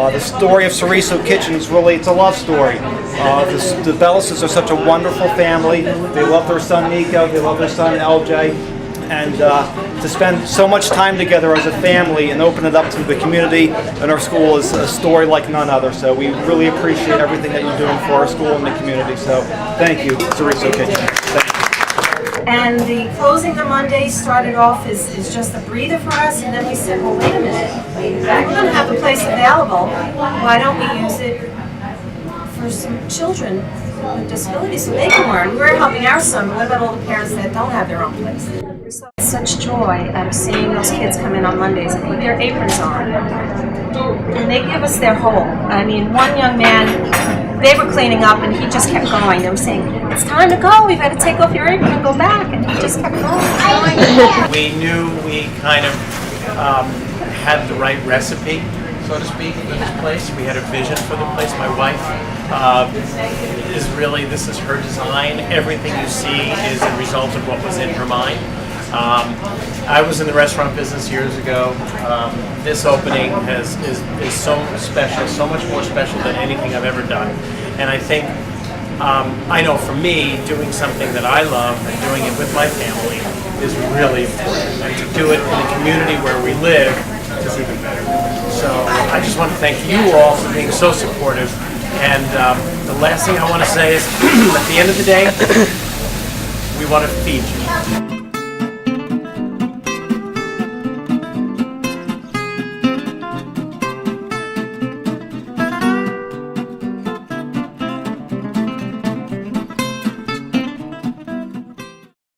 The story of Sorriso Kitchen is really, it's a love story. The Bellises are such a wonderful family. They love their son Nico, they love their son LJ, and to spend so much time together as a family and open it up to the community and our school is a story like none other. So we really appreciate everything that you're doing for our school and the community. So thank you, Sorriso Kitchen. Thank you. And the closing on Monday started off as just a breather for us, and then we said, well, wait a minute, we're going to have the place available. Why don't we use it for some children with disabilities so they can learn? We're helping our son, but what about all the parents that don't have their own place? It's such joy out of seeing those kids come in on Mondays and put their aprons on. And they give us their whole. I mean, one young man, they were cleaning up and he just kept going. They were saying, it's time to go, we've got to take off your apron and go back. And he just kept going. We knew we kind of had the right recipe, so to speak, for this place. We had a vision for the place. My wife is really, this is her design. Everything you see is a result of what was in her mind. I was in the restaurant business years ago. This opening is so special, so much more special than anything I've ever done. And I think, I know for me, doing something that I love and doing it with my family is really important. And to do it in the community where we live is even better. So I just want to thank you all for being so supportive. And the last thing I want to say is, at the end of the day, we want to feed you.